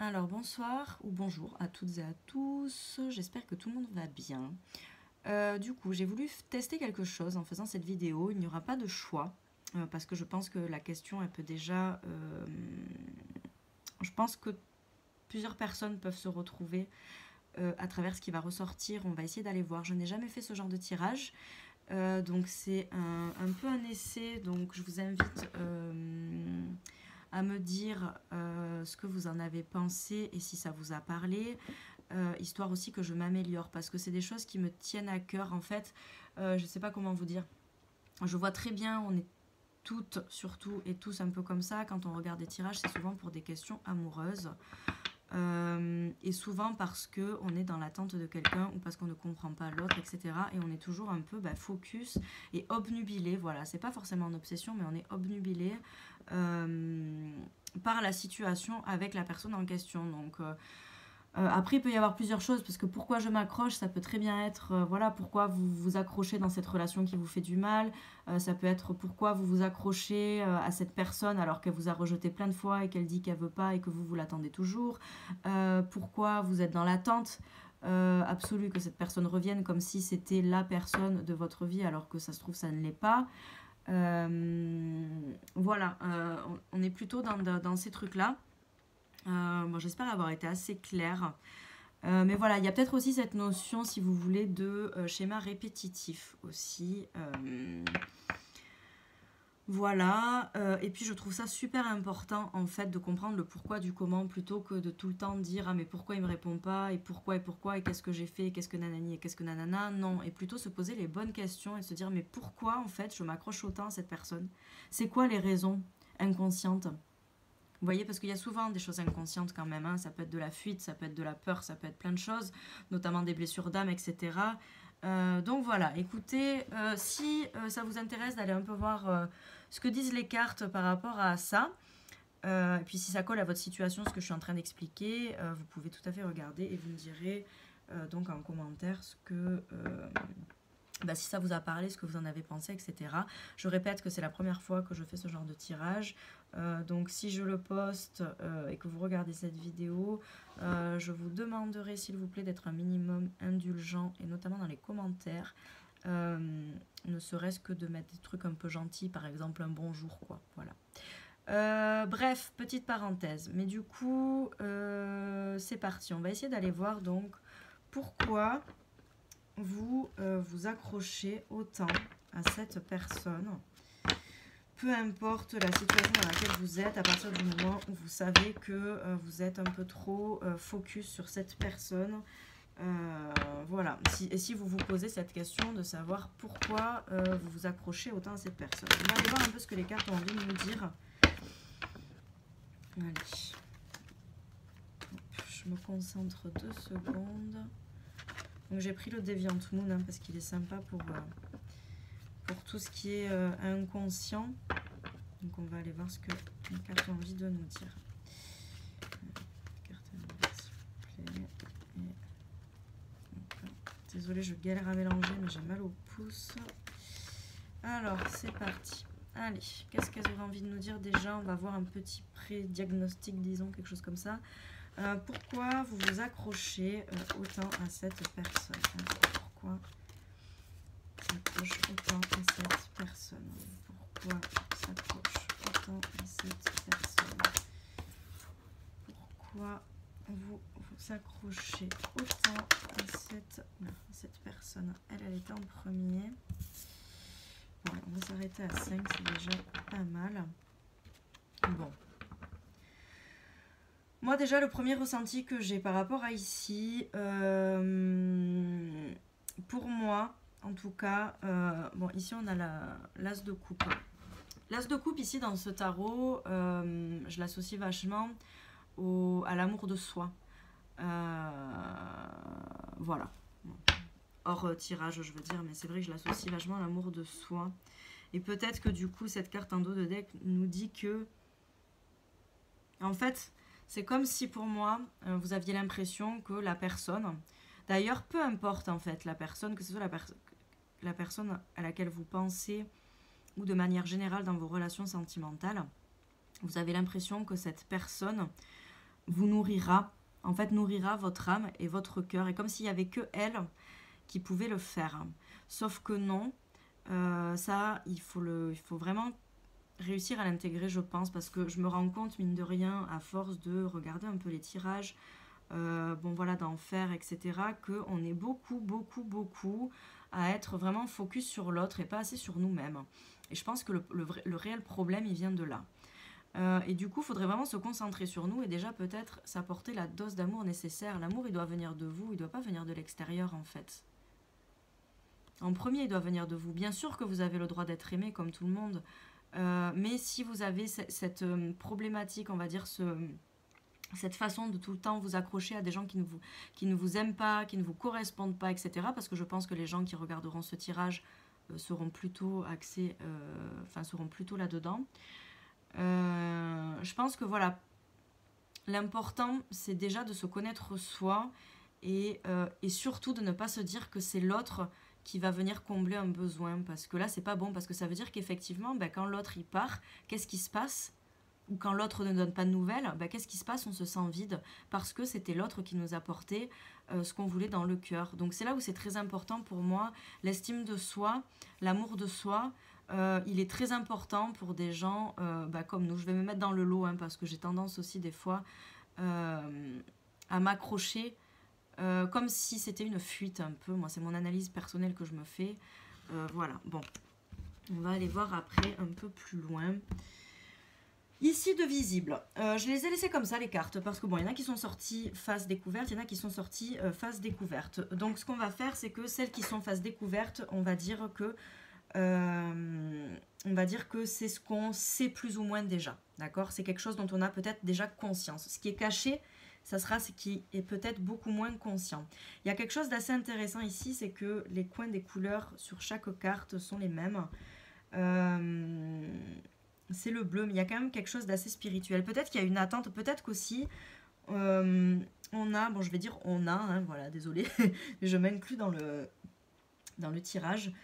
Alors bonsoir ou bonjour à toutes et à tous, j'espère que tout le monde va bien. Du coup, j'ai voulu tester quelque chose en faisant cette vidéo. Il n'y aura pas de choix parce que je pense que la question, elle peut déjà... je pense que plusieurs personnes peuvent se retrouver à travers ce qui va ressortir. On va essayer d'aller voir. Je n'ai jamais fait ce genre de tirage. Donc c'est un peu un essai. Donc je vous invite à me dire ce que vous en avez pensé et si ça vous a parlé. Histoire aussi que je m'améliore parce que c'est des choses qui me tiennent à cœur en fait. Je sais pas comment vous dire. Je vois très bien, on est toutes surtout et tous un peu comme ça quand on regarde des tirages, c'est souvent pour des questions amoureuses. Et souvent parce que on est dans l'attente de quelqu'un ou parce qu'on ne comprend pas l'autre, etc. Et on est toujours un peu focus et obnubilé. Voilà, c'est pas forcément une obsession, mais on est obnubilé par la situation avec la personne en question. Donc après, il peut y avoir plusieurs choses, parce que pourquoi je m'accroche, ça peut très bien être, voilà, pourquoi vous vous accrochez dans cette relation qui vous fait du mal. Ça peut être pourquoi vous vous accrochez à cette personne alors qu'elle vous a rejeté plein de fois et qu'elle dit qu'elle veut pas et que vous l'attendez toujours. Pourquoi vous êtes dans l'attente absolue que cette personne revienne comme si c'était la personne de votre vie alors que ça se trouve ça ne l'est pas. Voilà, on est plutôt dans ces trucs-là. Bon, j'espère avoir été assez claire. Mais voilà, il y a peut-être aussi cette notion, si vous voulez, de schéma répétitif aussi. Voilà, et puis je trouve ça super important en fait de comprendre le pourquoi du comment plutôt que de tout le temps dire ah mais pourquoi il me répond pas et pourquoi et qu'est-ce que j'ai fait et qu'est-ce que nanani et qu'est-ce que nanana. Non, et plutôt se poser les bonnes questions et se dire mais pourquoi en fait je m'accroche autant à cette personne. C'est quoi les raisons inconscientes? Vous voyez, parce qu'il y a souvent des choses inconscientes quand même, hein. Ça peut être de la fuite, ça peut être de la peur, ça peut être plein de choses, notamment des blessures d'âme, etc. Donc voilà, écoutez, si ça vous intéresse d'aller un peu voir ce que disent les cartes par rapport à ça, et puis si ça colle à votre situation, ce que je suis en train d'expliquer, vous pouvez tout à fait regarder et vous me direz donc en commentaire ce que si ça vous a parlé, ce que vous en avez pensé, etc. Je répète que c'est la première fois que je fais ce genre de tirage. Donc si je le poste et que vous regardez cette vidéo, je vous demanderai s'il vous plaît d'être un minimum indulgent, et notamment dans les commentaires. Ne serait-ce que de mettre des trucs un peu gentils, par exemple un bonjour, quoi. Voilà. Bref, petite parenthèse. Mais du coup, c'est parti. On va essayer d'aller voir donc pourquoi vous vous accrochez autant à cette personne, peu importe la situation dans laquelle vous êtes, à partir du moment où vous savez que vous êtes un peu trop focus sur cette personne. Voilà, et si vous vous posez cette question de savoir pourquoi vous vous accrochez autant à cette personne. On va aller voir un peu ce que les cartes ont envie de nous dire. Allez. Hop, je me concentre 2 secondes. Donc j'ai pris le Deviant Moon hein, parce qu'il est sympa pour tout ce qui est inconscient. Donc on va aller voir ce que les cartes ont envie de nous dire. Carte inverse, s'il vous plaît. Désolée, je galère à mélanger, mais j'ai mal au pouce. Alors, c'est parti. Allez, qu'est-ce qu'elles auraient envie de nous dire déjà? On va voir un petit pré-diagnostic, disons, quelque chose comme ça. Pourquoi vous vous accrochez autant à cette personne? Pourquoi s'accroche autant à cette personne? Pourquoi s'accroche autant à cette personne? Pourquoi vous vous accrochez autant à cette personne? Elle était en premier. Bon, on va s'arrêter à 5, c'est déjà pas mal. Bon. Moi déjà, le premier ressenti que j'ai par rapport à ici, pour moi, en tout cas, bon, ici on a l'as de coupe. L'as de coupe ici dans ce tarot, je l'associe vachement à l'amour de soi. Voilà. Hors tirage, je veux dire, mais c'est vrai que je l'associe vachement à l'amour de soi. Et peut-être que du coup, cette carte en dos de deck nous dit que, en fait, c'est comme si pour moi, vous aviez l'impression que la personne, d'ailleurs, peu importe en fait la personne, que ce soit la personne à laquelle vous pensez ou de manière générale dans vos relations sentimentales, vous avez l'impression que cette personne vous nourrira, en fait nourrira votre âme et votre cœur, et comme s'il n'y avait que elle qui pouvait le faire. Sauf que non, ça, il faut vraiment réussir à l'intégrer, je pense, parce que je me rends compte, mine de rien, à force de regarder un peu les tirages, bon voilà, d'en faire, etc., qu'on est beaucoup à être vraiment focus sur l'autre et pas assez sur nous-mêmes. Et je pense que le réel problème, il vient de là. Et du coup, il faudrait vraiment se concentrer sur nous et déjà peut-être s'apporter la dose d'amour nécessaire. L'amour, il doit venir de vous, il ne doit pas venir de l'extérieur en fait. En premier, il doit venir de vous. Bien sûr que vous avez le droit d'être aimé comme tout le monde, mais si vous avez cette problématique, on va dire, cette façon de tout le temps vous accrocher à des gens qui ne vous aiment pas, qui ne vous correspondent pas, etc. Parce que je pense que les gens qui regarderont ce tirage seront plutôt axés, seront plutôt là-dedans. Je pense que voilà, l'important c'est déjà de se connaître soi et surtout de ne pas se dire que c'est l'autre qui va venir combler un besoin, parce que là c'est pas bon, parce que ça veut dire qu'effectivement quand l'autre il part, qu'est-ce qui se passe? Ou quand l'autre ne donne pas de nouvelles, qu'est-ce qui se passe? On se sent vide parce que c'était l'autre qui nous apportait ce qu'on voulait dans le cœur. Donc c'est là où c'est très important pour moi, l'estime de soi, l'amour de soi. Il est très important pour des gens comme nous. Je vais me mettre dans le lot parce que j'ai tendance aussi des fois à m'accrocher comme si c'était une fuite un peu. Moi, c'est mon analyse personnelle que je me fais. Voilà, bon. On va aller voir après un peu plus loin. Ici de visible, je les ai laissées comme ça les cartes parce que bon, il y en a qui sont sorties face découverte, il y en a qui sont sorties face découverte. Donc ce qu'on va faire, c'est que celles qui sont face découverte, on va dire que c'est ce qu'on sait plus ou moins déjà, d'accord? C'est quelque chose dont on a peut-être déjà conscience. Ce qui est caché, ça sera ce qui est peut-être beaucoup moins conscient. Il y a quelque chose d'assez intéressant ici, c'est que les coins des couleurs sur chaque carte sont les mêmes. C'est le bleu, mais il y a quand même quelque chose d'assez spirituel. Peut-être qu'il y a une attente, peut-être qu'aussi on a, bon je vais dire on a, voilà, désolé, je m'inclus dans le tirage.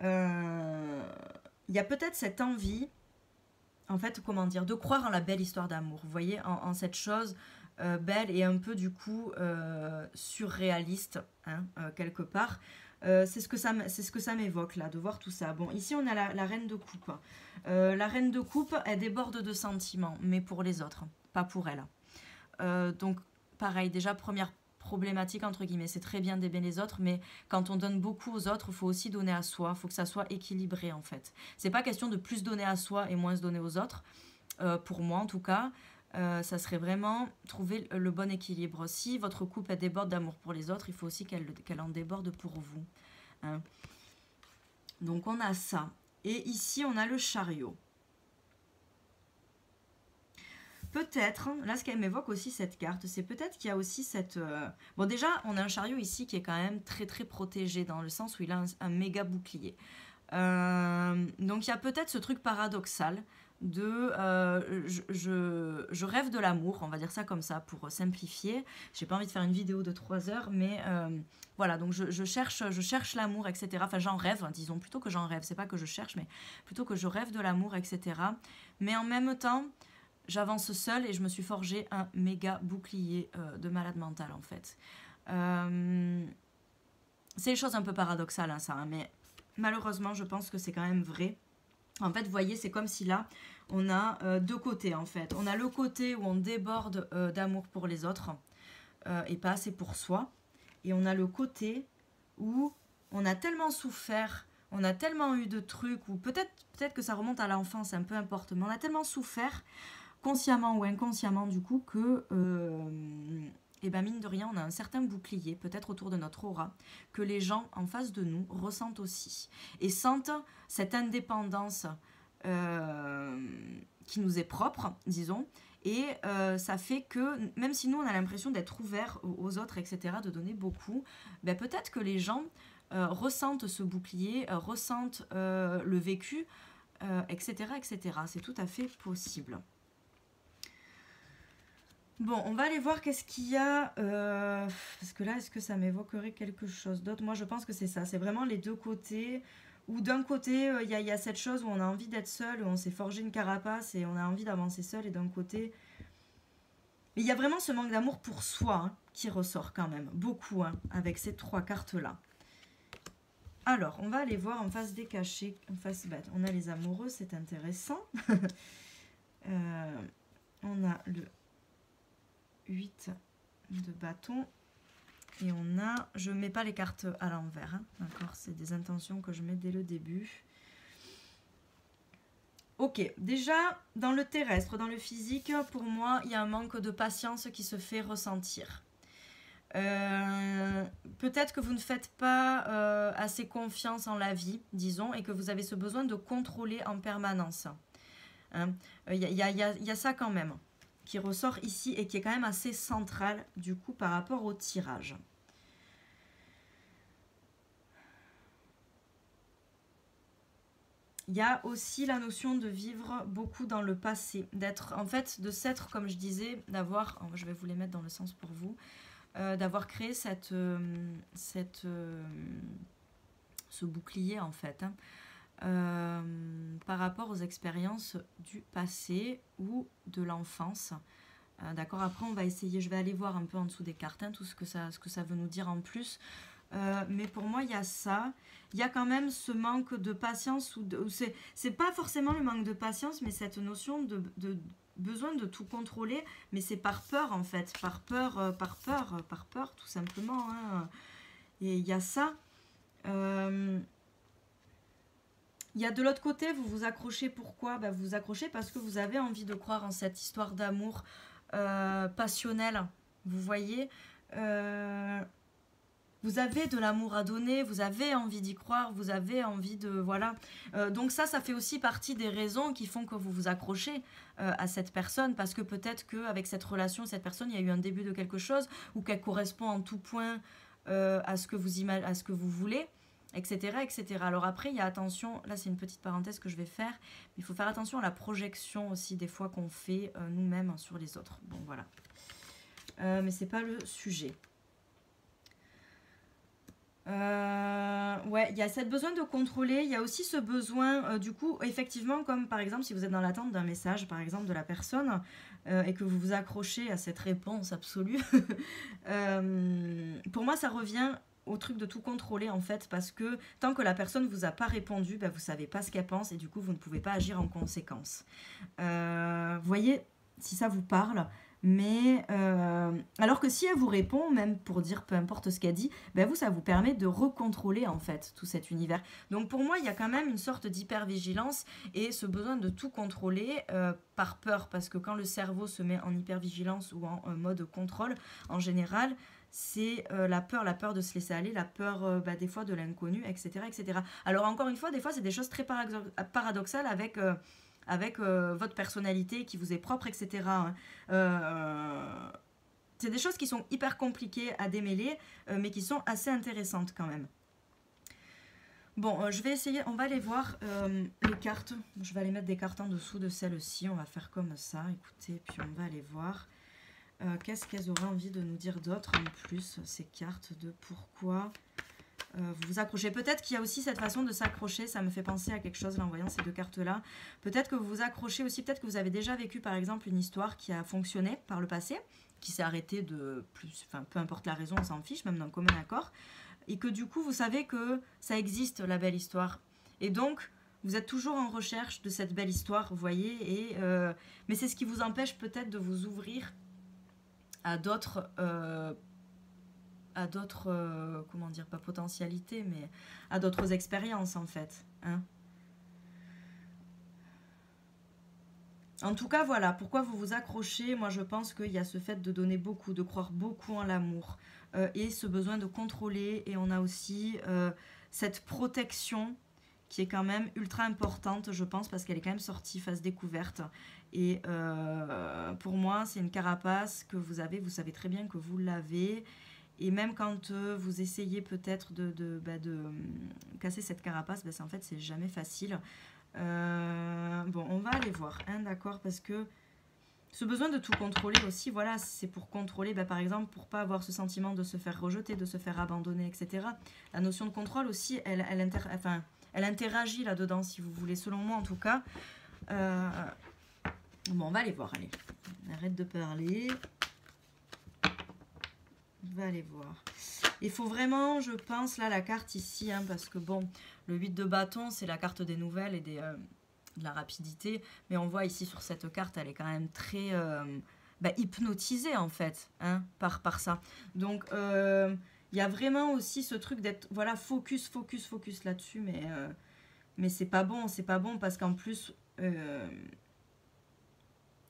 Il y a peut-être cette envie, en fait, comment dire, de croire en la belle histoire d'amour, vous voyez, en cette chose belle et un peu du coup surréaliste, quelque part. C'est ce que ça m'évoque là, de voir tout ça. Bon, ici on a la reine de coupe. La reine de coupe, elle déborde de sentiments, mais pour les autres, pas pour elle. Donc pareil, déjà première problématique entre guillemets, c'est très bien d'aimer les autres, mais quand on donne beaucoup aux autres, il faut aussi donner à soi, il faut que ça soit équilibré en fait. C'est pas question de plus donner à soi et moins se donner aux autres, pour moi en tout cas. Ça serait vraiment trouver le bon équilibre. Si votre couple elle déborde d'amour pour les autres, il faut aussi qu'elle en déborde pour vous. Donc on a ça. Et ici on a le chariot. Peut-être, là ce qu'elle m'évoque aussi cette carte, c'est peut-être qu'il y a aussi cette... Bon déjà, on a un chariot ici qui est quand même très très protégé, dans le sens où il a un méga bouclier. Donc il y a peut-être ce truc paradoxal de je rêve de l'amour, on va dire ça comme ça pour simplifier. J'ai pas envie de faire une vidéo de 3 heures, mais voilà, donc je cherche l'amour, etc. Enfin j'en rêve, disons plutôt que j'en rêve, c'est pas que je cherche, mais plutôt que je rêve de l'amour, etc. Mais en même temps, j'avance seule et je me suis forgé un méga bouclier de malade mental en fait. C'est des choses un peu paradoxales ça, mais malheureusement je pense que c'est quand même vrai. En fait, vous voyez, c'est comme si là, on a deux côtés en fait. On a le côté où on déborde d'amour pour les autres et pas assez pour soi. Et on a le côté où on a tellement souffert, on a tellement eu de trucs, ou peut-être que ça remonte à l'enfance, peu importe, mais on a tellement souffert, consciemment ou inconsciemment du coup, que... et bien mine de rien, on a un certain bouclier, peut-être autour de notre aura, que les gens en face de nous ressentent aussi. Et sentent cette indépendance qui nous est propre, disons. Et ça fait que, même si nous, on a l'impression d'être ouverts aux autres, etc., de donner beaucoup, ben peut-être que les gens ressentent ce bouclier, ressentent le vécu, etc., etc. C'est tout à fait possible. Bon, on va aller voir qu'est-ce qu'il y a, parce que là, est-ce que ça m'évoquerait quelque chose d'autre? Moi, je pense que c'est ça, c'est vraiment les deux côtés, où d'un côté, il y a cette chose où on a envie d'être seul, où on s'est forgé une carapace et on a envie d'avancer seul, et d'un côté, Mais il y a vraiment ce manque d'amour pour soi hein, qui ressort quand même, beaucoup, hein, avec ces 3 cartes-là. Alors, on va aller voir en face des cachets, en face bête. On a les amoureux, c'est intéressant. On a le 8 de bâton. Et on a, je ne mets pas les cartes à l'envers, hein, d'accord, c'est des intentions que je mets dès le début. Ok, déjà, dans le terrestre, dans le physique, pour moi, il y a un manque de patience qui se fait ressentir. Peut-être que vous ne faites pas assez confiance en la vie, disons, et que vous avez ce besoin de contrôler en permanence. Hein, y a ça quand même, qui ressort ici et qui est quand même assez central, du coup, par rapport au tirage. Il y a aussi la notion de vivre beaucoup dans le passé, d'être, en fait, de s'être, comme je disais, d'avoir, je vais vous les mettre dans le sens pour vous, d'avoir créé ce bouclier, en fait, hein, par rapport aux expériences du passé ou de l'enfance. D'accord, après, on va essayer, je vais aller voir un peu en dessous des cartes, hein, tout ce que ça veut nous dire en plus. Mais pour moi, il y a ça. Il y a quand même ce manque de patience. C'est pas forcément le manque de patience, mais cette notion de besoin de tout contrôler. Mais c'est par peur, en fait. Par peur, tout simplement. Hein. Et il y a ça. Il y a de l'autre côté, vous vous accrochez. Pourquoi? Vous vous accrochez parce que vous avez envie de croire en cette histoire d'amour passionnel. Vous voyez vous avez de l'amour à donner, vous avez envie d'y croire, vous avez envie de... Voilà. Donc ça fait aussi partie des raisons qui font que vous vous accrochez à cette personne, parce que peut-être qu'avec cette relation, cette personne, il y a eu un début de quelque chose, ou qu'elle correspond en tout point à ce que vous voulez, etc., etc. Alors après, il y a attention, là c'est une petite parenthèse que je vais faire, mais il faut faire attention à la projection aussi des fois qu'on fait nous-mêmes sur les autres. Bon, voilà. Mais c'est pas le sujet. Ouais, il y a ce besoin de contrôler, il y a aussi ce besoin, du coup, effectivement, comme par exemple, si vous êtes dans l'attente d'un message, par exemple, de la personne, et que vous vous accrochez à cette réponse absolue, pour moi, ça revient au truc de tout contrôler, en fait, parce que tant que la personne ne vous a pas répondu, vous ne savez pas ce qu'elle pense, et du coup, vous ne pouvez pas agir en conséquence. Voyez, si ça vous parle... Mais alors que si elle vous répond, même pour dire peu importe ce qu'elle dit, vous, ça vous permet de recontrôler en fait tout cet univers. Donc pour moi, il y a quand même une sorte d'hypervigilance et ce besoin de tout contrôler par peur, parce que quand le cerveau se met en hypervigilance ou en mode contrôle, en général, c'est la peur de se laisser aller, la peur des fois de l'inconnu, etc., etc. Alors encore une fois, des fois, c'est des choses très paradoxales avec votre personnalité qui vous est propre, etc. C'est des choses qui sont hyper compliquées à démêler, mais qui sont assez intéressantes quand même. Bon, je vais essayer, on va aller voir les cartes. Je vais aller mettre des cartes en dessous de celle-ci. On va faire comme ça, écoutez, puis on va aller voir. Qu'est-ce qu'elles auraient envie de nous dire d'autre en plus, ces cartes de pourquoi vous vous accrochez. Peut-être qu'il y a aussi cette façon de s'accrocher, ça me fait penser à quelque chose là en voyant ces deux cartes-là. Peut-être que vous vous accrochez aussi, peut-être que vous avez déjà vécu par exemple une histoire qui a fonctionné par le passé, qui s'est arrêtée de plus, enfin peu importe la raison, on s'en fiche, même d'un commun accord, et que du coup vous savez que ça existe la belle histoire. Et donc vous êtes toujours en recherche de cette belle histoire, vous voyez, mais c'est ce qui vous empêche peut-être de vous ouvrir à d'autres... comment dire, pas potentialités, mais à d'autres expériences en fait. Hein. En tout cas, voilà, pourquoi vous vous accrochez. Moi, je pense qu'il y a ce fait de donner beaucoup, de croire beaucoup en l'amour et ce besoin de contrôler. Et on a aussi cette protection qui est quand même ultra importante, je pense, parce qu'elle est quand même sortie face découverte. Et pour moi, c'est une carapace que vous avez, vous savez très bien que vous l'avez. Et même quand vous essayez peut-être de casser cette carapace, en fait, c'est jamais facile. Bon, on va aller voir, hein, d'accord, parce que ce besoin de tout contrôler aussi, voilà, c'est pour contrôler, par exemple, pour pas avoir ce sentiment de se faire rejeter, de se faire abandonner, etc. La notion de contrôle aussi, elle interagit là-dedans, si vous voulez, selon moi en tout cas. Bon, on va aller voir, allez. Arrête de parler. On va aller voir. Il faut vraiment, je pense, là, la carte ici, hein, parce que bon, le 8 de bâton, c'est la carte des nouvelles et de la rapidité. Mais on voit ici sur cette carte, elle est quand même très hypnotisée, en fait, hein, par ça. Donc, il y a vraiment aussi ce truc d'être, voilà, focus là-dessus, mais c'est pas bon parce qu'en plus,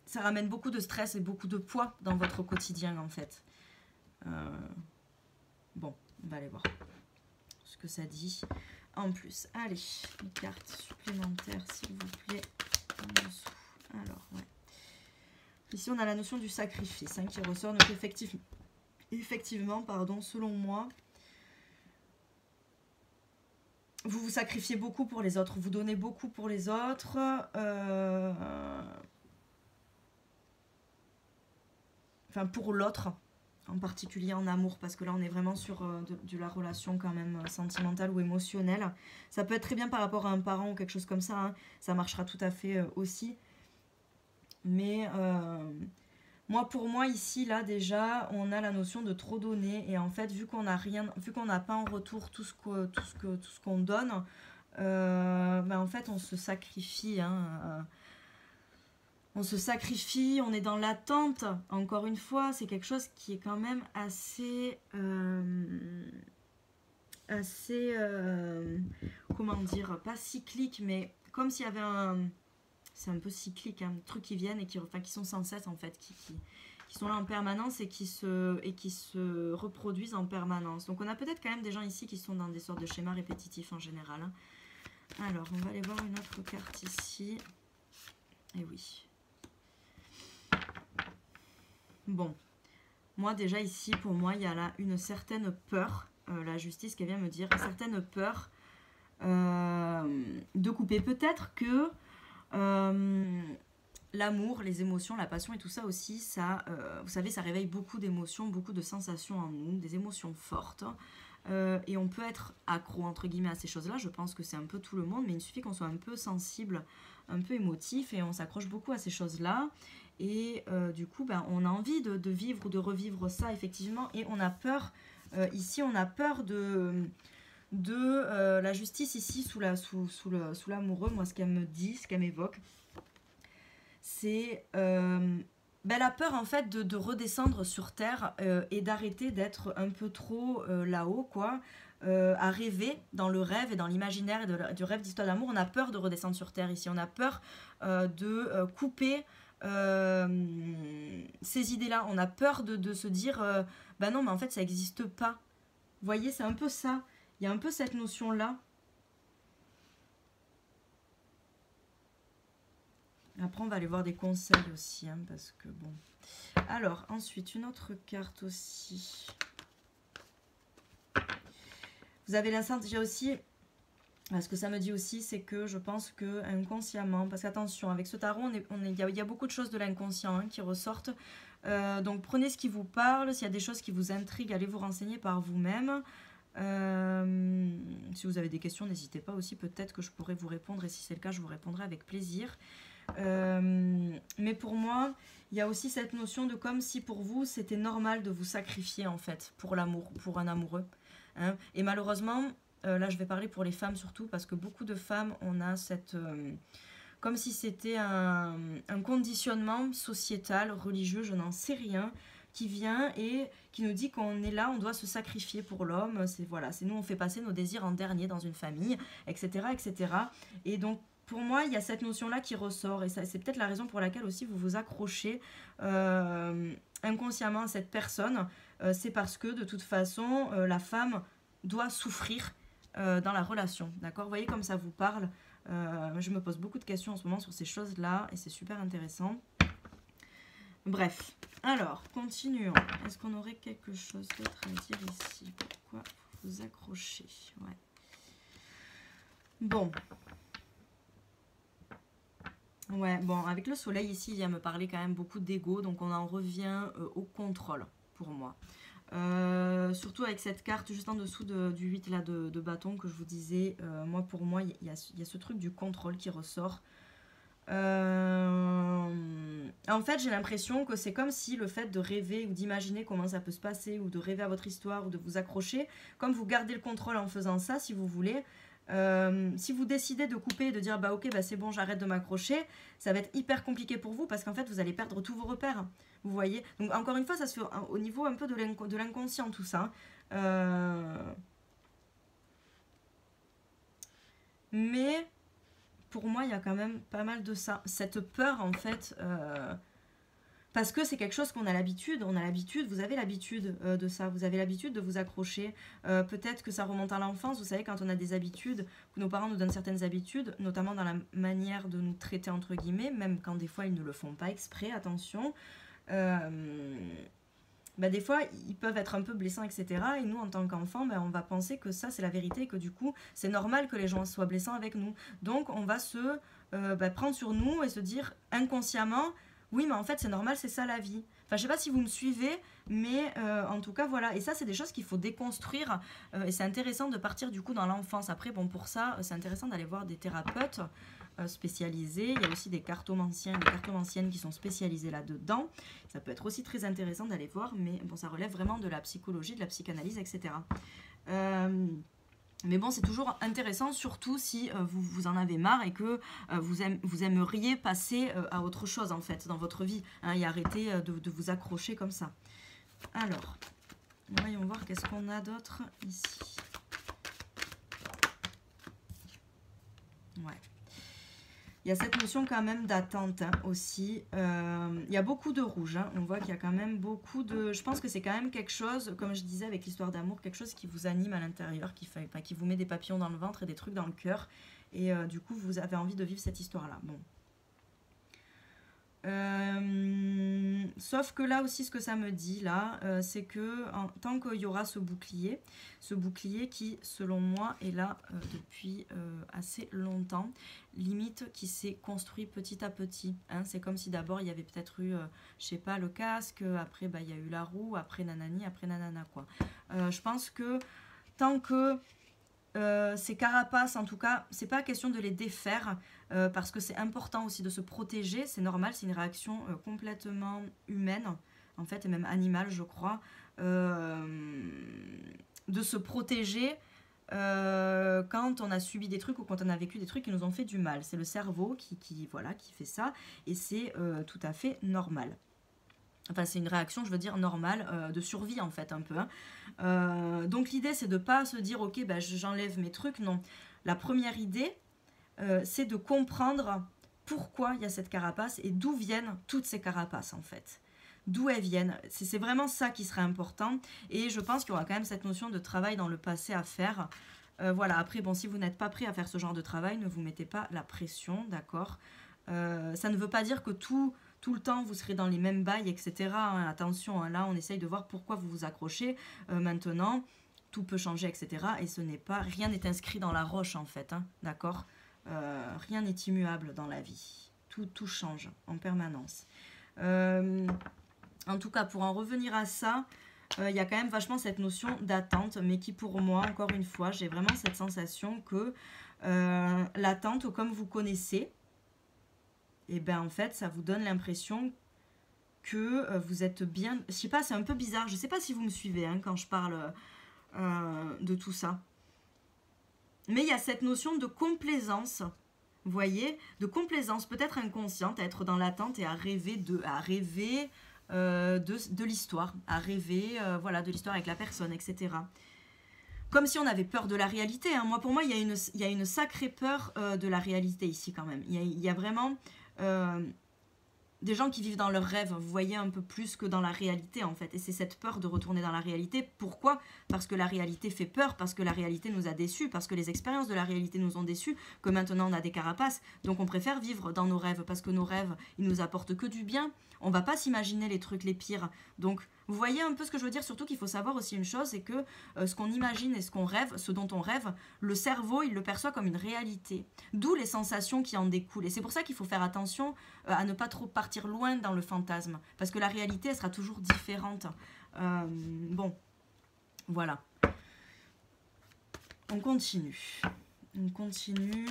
ça ramène beaucoup de stress et beaucoup de poids dans votre quotidien, en fait. Bon, on va aller voir ce que ça dit en plus. Allez, une carte supplémentaire, s'il vous plaît, en dessous. Alors, ouais. Ici, on a la notion du sacrifice hein, qui ressort. Donc, effectivement, pardon, selon moi, vous vous sacrifiez beaucoup pour les autres. Vous donnez beaucoup pour les autres. Enfin, pour l'autre. En particulier en amour, parce que là on est vraiment sur de la relation quand même sentimentale ou émotionnelle. Ça peut être très bien par rapport à un parent ou quelque chose comme ça, hein. Ça marchera tout à fait aussi. Mais pour moi ici, là déjà, on a la notion de trop donner et en fait vu qu'on n'a rien, vu qu'on n'a pas en retour tout ce qu'on donne, en fait on se sacrifie, hein, on se sacrifie, on est dans l'attente. Encore une fois, c'est quelque chose qui est quand même assez... comment dire, pas cyclique, mais comme s'il y avait un... C'est un peu cyclique, un truc qui viennent et qui sont sans cesse en fait, qui sont là en permanence et qui se reproduisent en permanence. Donc on a peut-être quand même des gens ici qui sont dans des sortes de schémas répétitifs en général. Hein. Alors, on va aller voir une autre carte ici. Et oui. Bon, moi déjà ici, pour moi, il y a là une certaine peur, la justice qui vient me dire, une certaine peur de couper. Peut-être que l'amour, les émotions, la passion et tout ça aussi, ça, vous savez, ça réveille beaucoup d'émotions, beaucoup de sensations en nous, des émotions fortes. Et on peut être accro, entre guillemets, à ces choses-là. Je pense que c'est un peu tout le monde, mais il suffit qu'on soit un peu sensible, un peu émotif, et on s'accroche beaucoup à ces choses-là. Et du coup, on a envie de vivre ou de revivre ça, effectivement. Et on a peur, ici, on a peur de la justice, ici, sous l'amoureux. Moi, ce qu'elle me dit, ce qu'elle m'évoque, c'est la peur, en fait, de redescendre sur Terre et d'arrêter d'être un peu trop là-haut, quoi. À rêver dans le rêve et dans l'imaginaire et du rêve d'histoire d'amour. On a peur de redescendre sur Terre ici. On a peur de couper... ces idées-là, on a peur de se dire non, mais en fait ça n'existe pas. Vous voyez, c'est un peu ça. Il y a un peu cette notion-là. Après, on va aller voir des conseils aussi, hein, parce que bon. Alors, ensuite, une autre carte aussi. Vous avez l'instinct, déjà aussi. Ce que ça me dit aussi, c'est que je pense que inconsciemment, parce qu'attention, avec ce tarot, il y a beaucoup de choses de l'inconscient hein, qui ressortent. Donc prenez ce qui vous parle, s'il y a des choses qui vous intriguent, allez vous renseigner par vous-même. Si vous avez des questions, n'hésitez pas aussi, peut-être que je pourrais vous répondre, et si c'est le cas, je vous répondrai avec plaisir. Mais pour moi, il y a aussi cette notion de comme si pour vous, c'était normal de vous sacrifier en fait, pour l'amour, pour un amoureux. Hein. Et malheureusement... là, je vais parler pour les femmes surtout, parce que beaucoup de femmes, on a cette... comme si c'était un conditionnement sociétal, religieux, je n'en sais rien, qui vient et qui nous dit qu'on est là, on doit se sacrifier pour l'homme. C'est nous, on fait passer nos désirs en dernier dans une famille, etc., etc. Et donc, pour moi, il y a cette notion-là qui ressort. Et c'est peut-être la raison pour laquelle aussi vous vous accrochez inconsciemment à cette personne. C'est parce que, de toute façon, la femme doit souffrir dans la relation, d'accord? Vous voyez comme ça vous parle. Je me pose beaucoup de questions en ce moment sur ces choses-là et c'est super intéressant. Bref, alors, continuons. Est-ce qu'on aurait quelque chose d'autre à dire ici? Pourquoi vous accrocher? Ouais. Bon. Ouais, bon, avec le soleil ici, il vient me parler quand même beaucoup d'ego, donc on en revient au contrôle, pour moi. Surtout avec cette carte juste en dessous du 8 là, de bâton que je vous disais, pour moi il y a ce truc du contrôle qui ressort. En fait, j'ai l'impression que c'est comme si le fait de rêver ou d'imaginer comment ça peut se passer ou de rêver à votre histoire ou de vous accrocher, comme vous gardez le contrôle en faisant ça, si vous voulez, si vous décidez de couper et de dire bah ok, bah c'est bon, j'arrête de m'accrocher, ça va être hyper compliqué pour vous parce qu'en fait, vous allez perdre tous vos repères. Vous voyez. Donc encore une fois, ça se fait au niveau un peu de l'inconscient tout ça. Mais pour moi, il y a quand même pas mal de ça. Cette peur, en fait, parce que c'est quelque chose qu'on a l'habitude, vous avez l'habitude de ça, vous avez l'habitude de vous accrocher. Peut-être que ça remonte à l'enfance, vous savez, quand on a des habitudes, que nos parents nous donnent certaines habitudes, notamment dans la manière de nous traiter, entre guillemets, même quand des fois ils ne le font pas exprès, attention. Bah des fois, ils peuvent être un peu blessants, etc. Et nous, en tant qu'enfants, bah, on va penser que ça, c'est la vérité et que du coup, c'est normal que les gens soient blessants avec nous. Donc, on va se prendre sur nous et se dire inconsciemment, oui, mais en fait, c'est normal, c'est ça la vie. Enfin, je sais pas si vous me suivez, mais en tout cas, voilà. Et ça, c'est des choses qu'il faut déconstruire. Et c'est intéressant de partir du coup dans l'enfance. Après, bon, pour ça, c'est intéressant d'aller voir des thérapeutes spécialisés. Il y a aussi des cartomanciens et des cartomanciennes qui sont spécialisés là-dedans. Ça peut être aussi très intéressant d'aller voir, mais bon, ça relève vraiment de la psychologie, de la psychanalyse, etc. Mais bon, c'est toujours intéressant, surtout si vous en avez marre et que vous aimeriez passer à autre chose, en fait, dans votre vie, hein, et arrêter de vous accrocher comme ça. Alors, voyons voir qu'est-ce qu'on a d'autre ici. Ouais. Il y a cette notion quand même d'attente hein, aussi. Il y a beaucoup de rouge. Hein. On voit qu'il y a quand même beaucoup de... Je pense que c'est quand même quelque chose, comme je disais avec l'histoire d'amour, quelque chose qui vous anime à l'intérieur, qui vous met des papillons dans le ventre et des trucs dans le cœur. Et du coup, vous avez envie de vivre cette histoire-là. Bon. Sauf que là aussi, ce que ça me dit, là, c'est que tant qu'il y aura ce bouclier qui, selon moi, est là depuis assez longtemps, limite qui s'est construit petit à petit. Hein. C'est comme si d'abord, il y avait peut-être eu, je sais pas, le casque, après, bah, il y a eu la roue, après nanani, après nanana, quoi. Je pense que tant que ces carapaces, en tout cas, c'est pas question de les défaire parce que c'est important aussi de se protéger. C'est normal, c'est une réaction complètement humaine, en fait, et même animale, je crois, de se protéger quand on a subi des trucs ou quand on a vécu des trucs qui nous ont fait du mal. C'est le cerveau qui fait ça et c'est tout à fait normal. Enfin, c'est une réaction, je veux dire, normale, de survie, en fait, un peu. Hein. Donc, l'idée, c'est de ne pas se dire, ok, bah, j'enlève mes trucs. Non. La première idée, c'est de comprendre pourquoi il y a cette carapace et d'où viennent toutes ces carapaces, en fait. D'où elles viennent. C'est vraiment ça qui serait important. Et je pense qu'il y aura quand même cette notion de travail dans le passé à faire. Voilà, après, bon, si vous n'êtes pas prêt à faire ce genre de travail, ne vous mettez pas la pression, d'accord. Ça ne veut pas dire que tout le temps vous serez dans les mêmes bails, etc. Hein, attention, hein, là on essaye de voir pourquoi vous vous accrochez. Maintenant, tout peut changer, etc. Et ce n'est pas, rien n'est inscrit dans la roche en fait, hein, d'accord. Rien n'est immuable dans la vie. Tout change en permanence. En tout cas, pour en revenir à ça, il y a quand même vachement cette notion d'attente, mais qui pour moi, encore une fois, j'ai vraiment cette sensation que l'attente, comme vous connaissez, et ben en fait ça vous donne l'impression que vous êtes bien, je sais pas, c'est un peu bizarre, je sais pas si vous me suivez hein, quand je parle de tout ça, mais il y a cette notion de complaisance, vous voyez, de complaisance peut-être inconsciente à être dans l'attente et à rêver de l'histoire, à rêver voilà, de l'histoire avec la personne, etc. Comme si on avait peur de la réalité. Hein. Pour moi, il y a une sacrée peur de la réalité ici quand même. Il y a vraiment des gens qui vivent dans leurs rêves, vous voyez, un peu plus que dans la réalité en fait. Et c'est cette peur de retourner dans la réalité. Pourquoi ? Parce que la réalité fait peur, parce que la réalité nous a déçus, parce que les expériences de la réalité nous ont déçus, que maintenant on a des carapaces. Donc on préfère vivre dans nos rêves, parce que nos rêves, ils nous apportent que du bien. On va pas s'imaginer les trucs les pires. Donc vous voyez un peu ce que je veux dire, surtout qu'il faut savoir aussi une chose, c'est que ce qu'on imagine et ce qu'on rêve, ce dont on rêve, le cerveau, il le perçoit comme une réalité. D'où les sensations qui en découlent. Et c'est pour ça qu'il faut faire attention à ne pas trop partir loin dans le fantasme. Parce que la réalité, elle sera toujours différente. Bon, voilà. On continue. On continue.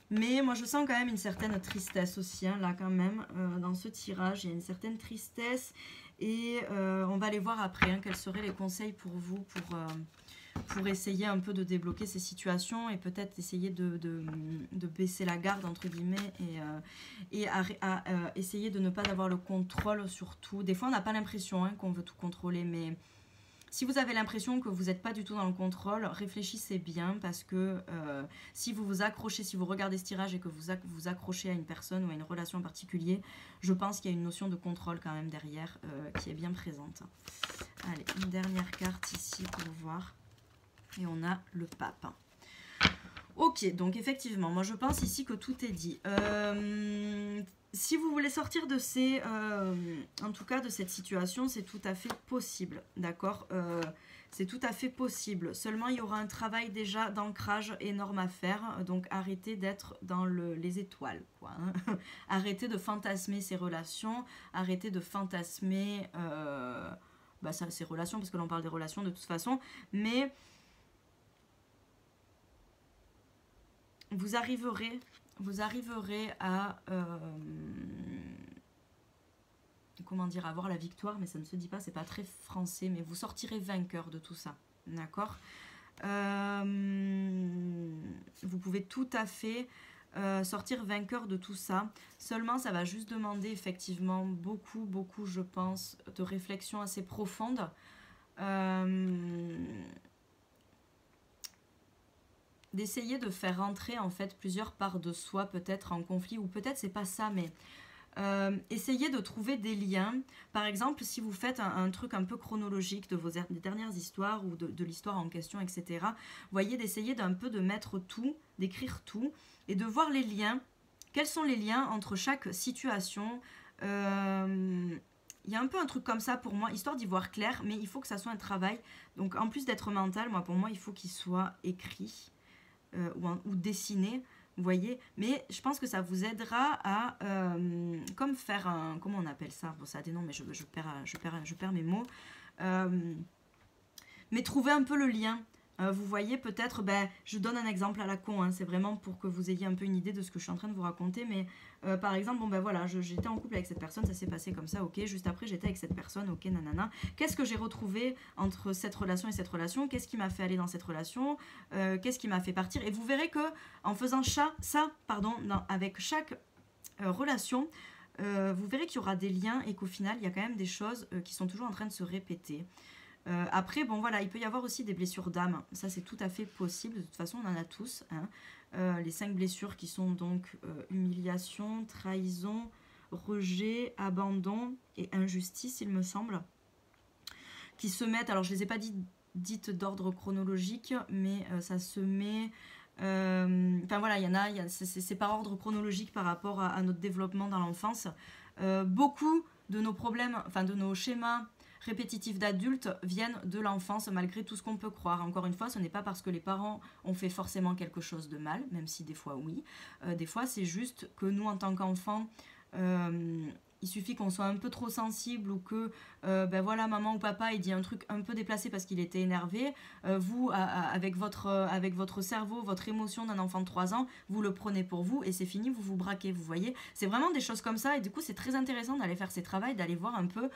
Mais moi je sens quand même une certaine tristesse aussi, hein, là quand même, dans ce tirage, il y a une certaine tristesse. Et on va aller voir après, hein, quels seraient les conseils pour vous, pour essayer un peu de débloquer ces situations et peut-être essayer de baisser la garde, entre guillemets, et essayer de ne pas avoir le contrôle sur tout. Des fois on n'a pas l'impression, hein, qu'on veut tout contrôler, mais... Si vous avez l'impression que vous n'êtes pas du tout dans le contrôle, réfléchissez bien parce que si vous vous accrochez, si vous regardez ce tirage et que vous accrochez à une personne ou à une relation en particulier, je pense qu'il y a une notion de contrôle quand même derrière qui est bien présente. Allez, une dernière carte ici pour voir. Et on a le pape. Ok, donc effectivement, moi je pense ici que tout est dit. Si vous voulez sortir de ces, en tout cas de cette situation, c'est tout à fait possible, d'accord, c'est tout à fait possible. Seulement, il y aura un travail déjà d'ancrage énorme à faire, donc arrêtez d'être dans les étoiles, quoi. Hein. Arrêtez de fantasmer ces relations, arrêtez de fantasmer ces relations, parce que l'on parle des relations de toute façon, mais vous arriverez à comment dire, avoir la victoire, mais ça ne se dit pas, c'est pas très français, mais vous sortirez vainqueur de tout ça, d'accord. Vous pouvez tout à fait sortir vainqueur de tout ça. Seulement, ça va juste demander effectivement beaucoup, je pense, de réflexion assez profonde. D'essayer de faire rentrer en fait plusieurs parts de soi peut-être en conflit, ou peut-être c'est pas ça, mais essayez de trouver des liens. Par exemple, si vous faites un truc un peu chronologique de des dernières histoires ou de l'histoire en question, etc., voyez, d'essayer d'un peu de mettre tout, d'écrire tout, et de voir les liens. Quels sont les liens entre chaque situation? Il y a un peu un truc comme ça pour moi, histoire d'y voir clair, mais il faut que ça soit un travail. Donc en plus d'être mental, pour moi, il faut qu'il soit écrit. Ou dessiner, vous voyez, mais je pense que ça vous aidera à comme faire un, comment on appelle ça, bon ça a des noms mais je perds mes mots, mais trouver un peu le lien. Vous voyez peut-être, je donne un exemple à la con, hein, c'est vraiment pour que vous ayez un peu une idée de ce que je suis en train de vous raconter, mais par exemple, voilà, j'étais en couple avec cette personne, ça s'est passé comme ça, ok, juste après j'étais avec cette personne, ok, nanana, qu'est-ce que j'ai retrouvé entre cette relation et cette relation, qu'est-ce qui m'a fait aller dans cette relation, qu'est-ce qui m'a fait partir, et vous verrez que en faisant avec chaque relation, vous verrez qu'il y aura des liens et qu'au final, il y a quand même des choses qui sont toujours en train de se répéter. Après, voilà, il peut y avoir aussi des blessures d'âme. Ça, c'est tout à fait possible. De toute façon, on en a tous. Hein. Les 5 blessures qui sont donc humiliation, trahison, rejet, abandon et injustice, il me semble. Qui se mettent, alors je ne les ai pas dites d'ordre chronologique, mais ça se met... voilà, il y en a, c'est par ordre chronologique par rapport à notre développement dans l'enfance. Beaucoup de nos problèmes, de nos schémas répétitifs d'adultes viennent de l'enfance, malgré tout ce qu'on peut croire. Encore une fois, ce n'est pas parce que les parents ont fait forcément quelque chose de mal, même si des fois oui. Des fois, c'est juste que nous, en tant qu'enfants, il suffit qu'on soit un peu trop sensible ou que voilà, maman ou papa il dit un truc un peu déplacé parce qu'il était énervé, vous avec votre cerveau, votre émotion d'un enfant de 3 ans, vous le prenez pour vous et c'est fini, vous vous braquez, vous voyez, c'est vraiment des choses comme ça. Et du coup c'est très intéressant d'aller faire ces travaux, d'aller voir un peu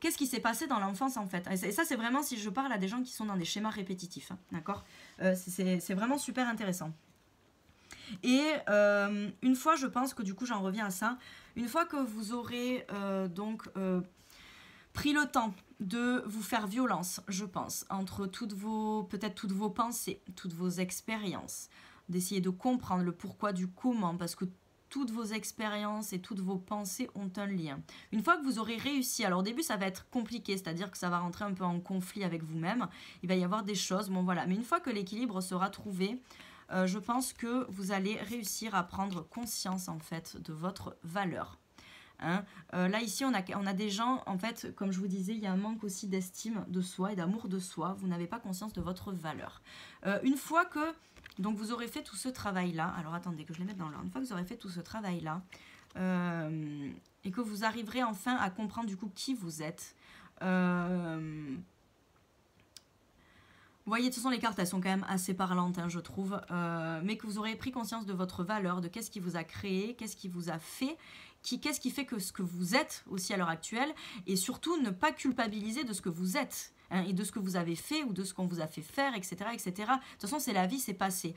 qu'est-ce qui s'est passé dans l'enfance en fait. Et ça c'est vraiment si je parle à des gens qui sont dans des schémas répétitifs, hein, d'accord, c'est vraiment super intéressant. Et une fois, je pense que du coup j'en reviens à ça, une fois que vous aurez pris le temps de vous faire violence, je pense, entre peut-être toutes vos pensées, toutes vos expériences, d'essayer de comprendre le pourquoi du comment, parce que toutes vos expériences et toutes vos pensées ont un lien. Une fois que vous aurez réussi, alors au début ça va être compliqué, c'est-à-dire que ça va rentrer un peu en conflit avec vous-même, il va y avoir des choses, mais une fois que l'équilibre sera trouvé, je pense que vous allez réussir à prendre conscience en fait de votre valeur. Hein. Là ici on a des gens, en fait comme je vous disais, il y a un manque aussi d'estime de soi et d'amour de soi, vous n'avez pas conscience de votre valeur. Une fois que donc vous aurez fait tout ce travail là, alors attendez que je les mette dans l'ordre, une fois que vous aurez fait tout ce travail là et que vous arriverez enfin à comprendre du coup qui vous êtes, voyez, de toute façon, les cartes, elles sont quand même assez parlantes, hein, je trouve. Mais que vous aurez pris conscience de votre valeur, de qu'est-ce qui vous a créé, qu'est-ce qui vous a fait, qu'est-ce qui fait que ce que vous êtes aussi à l'heure actuelle. Et surtout, ne pas culpabiliser de ce que vous êtes. Hein, et de ce que vous avez fait ou de ce qu'on vous a fait faire, etc. etc. De toute façon, c'est la vie, c'est passé.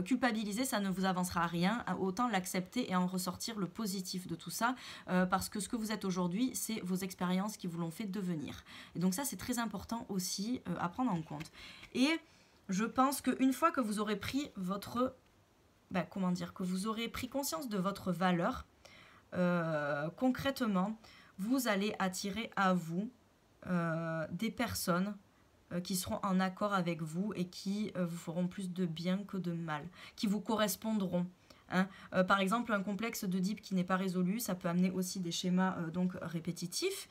Culpabiliser, ça ne vous avancera à rien. Autant l'accepter et en ressortir le positif de tout ça. Parce que ce que vous êtes aujourd'hui, c'est vos expériences qui vous l'ont fait devenir. Et donc ça, c'est très important aussi à prendre en compte. Et je pense qu'une fois que vous aurez pris votre... comment dire, que vous aurez pris conscience de votre valeur, concrètement, vous allez attirer à vous des personnes qui seront en accord avec vous et qui vous feront plus de bien que de mal, qui vous correspondront. Hein. Par exemple, un complexe d'Oedipe qui n'est pas résolu, ça peut amener aussi des schémas donc répétitifs,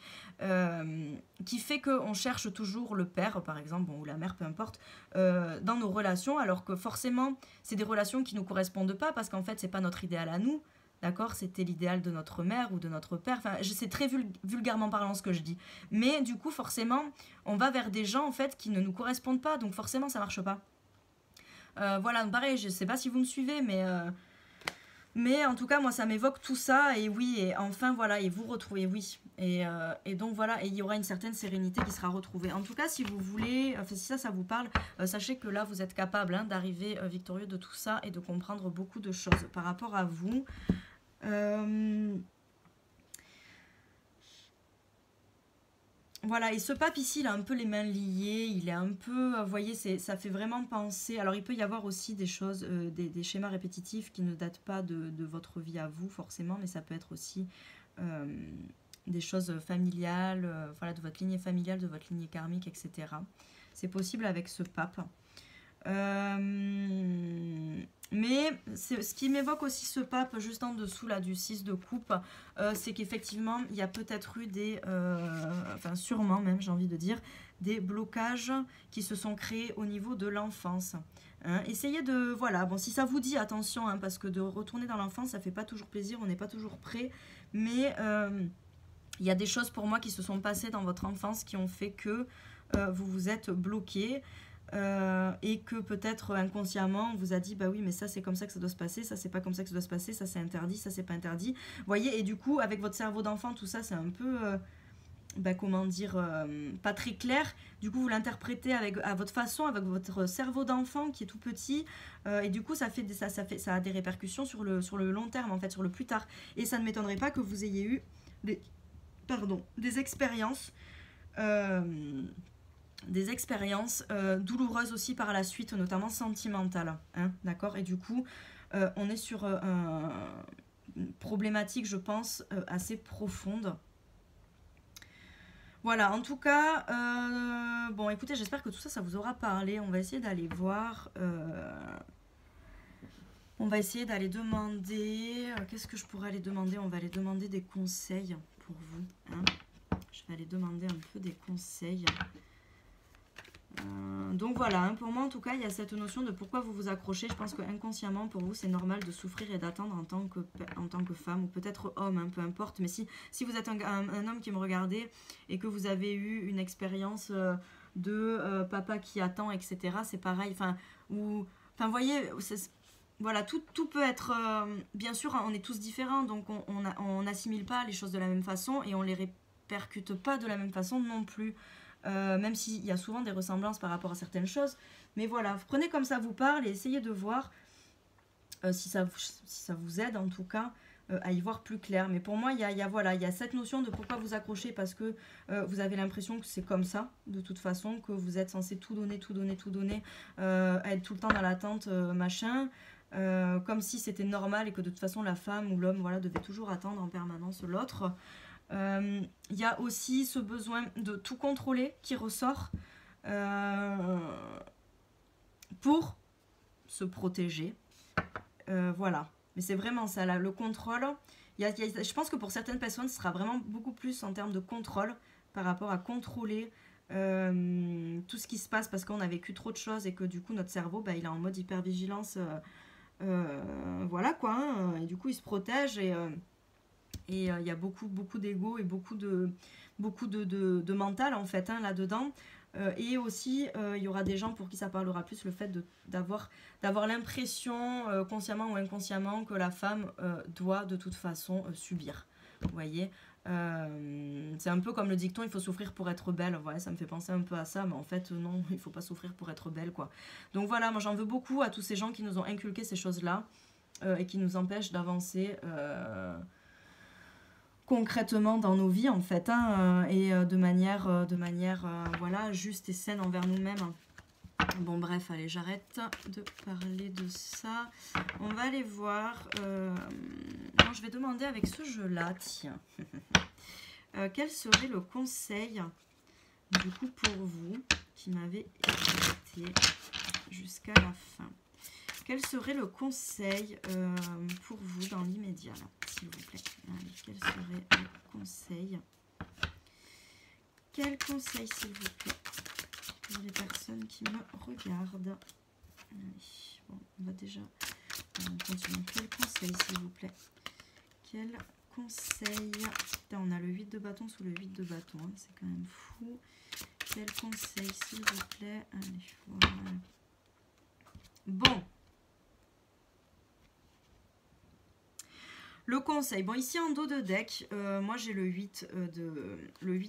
qui fait qu'on cherche toujours le père, par exemple, ou la mère, peu importe, dans nos relations, alors que forcément, c'est des relations qui ne nous correspondent pas, parce qu'en fait, c'est pas notre idéal à nous. D'accord, c'était l'idéal de notre mère ou de notre père. Enfin, c'est très vulgairement parlant ce que je dis. Mais du coup, forcément, on va vers des gens en fait qui ne nous correspondent pas. Donc forcément, ça marche pas. Voilà, pareil, je sais pas si vous me suivez, mais en tout cas, moi, ça m'évoque tout ça. Et oui, et enfin, voilà, et vous retrouvez, oui. Et donc voilà, et il y aura une certaine sérénité qui sera retrouvée. En tout cas, si vous voulez, si ça vous parle, sachez que là, vous êtes capable d'arriver victorieux de tout ça et de comprendre beaucoup de choses par rapport à vous. Voilà, et ce pape ici, il a un peu les mains liées, il est un peu, vous voyez, ça fait vraiment penser, alors il peut y avoir aussi des choses, des schémas répétitifs qui ne datent pas de votre vie à vous forcément, mais ça peut être aussi des choses familiales, voilà, de votre lignée familiale, de votre lignée karmique, etc. C'est possible avec ce pape. Mais ce qui m'évoque aussi ce pape juste en dessous là du 6 de coupe, c'est qu'effectivement il y a peut-être eu des, enfin sûrement même j'ai envie de dire, des blocages qui se sont créés au niveau de l'enfance. Hein, essayez de, voilà, bon si ça vous dit attention, hein, parce que de retourner dans l'enfance ça fait pas toujours plaisir, on n'est pas toujours prêt, mais il y a des choses pour moi qui se sont passées dans votre enfance qui ont fait que vous vous êtes bloqué. Et que peut-être inconsciemment on vous a dit bah oui mais ça c'est comme ça que ça doit se passer, ça c'est pas comme ça que ça doit se passer, ça c'est interdit, ça c'est pas interdit, vous voyez, et du coup avec votre cerveau d'enfant tout ça c'est un peu comment dire, pas très clair, du coup vous l'interprétez à votre façon, avec votre cerveau d'enfant qui est tout petit, et du coup ça a des répercussions sur le long terme en fait, sur le plus tard, et ça ne m'étonnerait pas que vous ayez eu des expériences douloureuses aussi par la suite, notamment sentimentales, hein, d'accord, et du coup on est sur une problématique je pense assez profonde. Voilà, en tout cas, bon écoutez, j'espère que tout ça, ça vous aura parlé. On va essayer d'aller voir, on va essayer d'aller demander, qu'est-ce que je pourrais aller demander? On va aller demander des conseils pour vous, hein. Je vais aller demander un peu des conseils. Donc voilà, hein, pour moi en tout cas il y a cette notion de pourquoi vous vous accrochez. Je pense que inconsciemment pour vous c'est normal de souffrir et d'attendre en tant que femme ou peut-être homme, hein, peu importe. Mais si vous êtes un homme qui me regardait et que vous avez eu une expérience de papa qui attend, etc., c'est pareil. Enfin vous voyez, voilà, tout peut être, bien sûr on est tous différents, donc on n'assimile pas les choses de la même façon et on les répercute pas de la même façon non plus. Même s'il y a souvent des ressemblances par rapport à certaines choses, mais voilà, prenez comme ça vous parle et essayez de voir si ça vous aide en tout cas à y voir plus clair. Mais pour moi il y a cette notion de pourquoi vous accrochez, parce que vous avez l'impression que c'est comme ça de toute façon, que vous êtes censé tout donner, être tout le temps dans l'attente, machin, comme si c'était normal et que de toute façon la femme ou l'homme, voilà, devait toujours attendre en permanence l'autre. Il y a aussi ce besoin de tout contrôler qui ressort pour se protéger. Voilà. Mais c'est vraiment ça, là, le contrôle. Je pense que pour certaines personnes, ce sera vraiment beaucoup plus en termes de contrôle par rapport à contrôler tout ce qui se passe parce qu'on a vécu trop de choses et que du coup, notre cerveau, il est en mode hypervigilance. Voilà quoi. Hein, et du coup, il se protège et il y a beaucoup d'ego et beaucoup de mental en fait, hein, là-dedans. Et aussi, il y aura des gens pour qui ça parlera plus le fait d'avoir l'impression, consciemment ou inconsciemment, que la femme doit de toute façon subir. Vous voyez, c'est un peu comme le dicton, il faut souffrir pour être belle. Voilà, ça me fait penser un peu à ça, mais en fait, non, il faut pas souffrir pour être belle, quoi. Donc voilà, moi j'en veux beaucoup à tous ces gens qui nous ont inculqué ces choses-là et qui nous empêchent d'avancer concrètement dans nos vies, en fait, hein, et de manière voilà, juste et saine envers nous-mêmes. Bon, bref, allez, j'arrête de parler de ça. On va aller voir. Non, je vais demander avec ce jeu-là, tiens. Quel serait le conseil, du coup, pour vous, qui m'avez écouté jusqu'à la fin? Quel serait le conseil pour vous dans l'immédiat, s'il vous plaît? Allez, quel serait le conseil? Quel conseil, s'il vous plaît, pour les personnes qui me regardent? Allez, bon, on va déjà continuer. Quel conseil, s'il vous plaît? Quel conseil? Putain, on a le 8 de bâton sous le 8 de bâton, hein, c'est quand même fou. Quel conseil, s'il vous plaît? Allez, voilà. Bon. Le conseil, bon, ici en dos de deck, moi j'ai le 8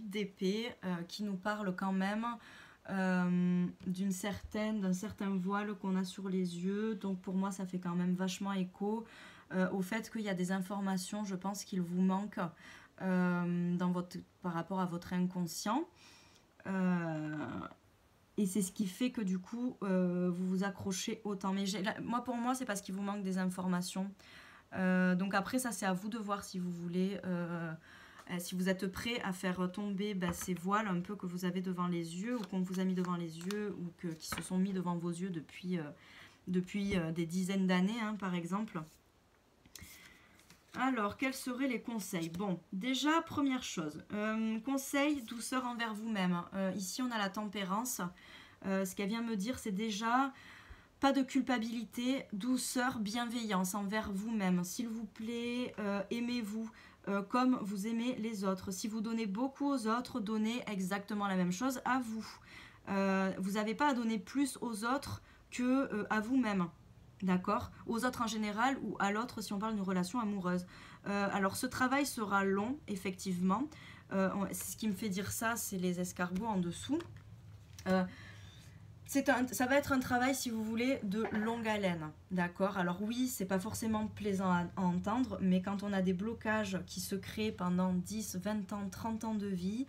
d'épée qui nous parle quand même d'un certain voile qu'on a sur les yeux. Donc pour moi ça fait quand même vachement écho au fait qu'il y a des informations, je pense, qu'il vous manque par rapport à votre inconscient. Et c'est ce qui fait que du coup vous vous accrochez autant. Mais pour moi c'est parce qu'il vous manque des informations. Donc après ça c'est à vous de voir si vous voulez, si vous êtes prêt à faire tomber ces voiles un peu que vous avez devant les yeux ou qu'on vous a mis devant les yeux ou qui se sont mis devant vos yeux depuis des dizaines d'années, hein, par exemple. Alors, quels seraient les conseils? Bon, déjà, première chose, conseil, douceur envers vous-même. Ici, on a la tempérance. Ce qu'elle vient me dire, c'est déjà pas de culpabilité, douceur, bienveillance envers vous-même. S'il vous plaît, aimez-vous comme vous aimez les autres. Si vous donnez beaucoup aux autres, donnez exactement la même chose à vous. Vous n'avez pas à donner plus aux autres que à vous-même. D'accord? Aux autres en général ou à l'autre si on parle d'une relation amoureuse. Alors ce travail sera long, effectivement. Ce qui me fait dire ça, c'est les escargots en dessous. Ça va être un travail, si vous voulez, de longue haleine, d'accord? Alors oui, c'est pas forcément plaisant à entendre, mais quand on a des blocages qui se créent pendant 10, 20 ans, 30 ans de vie,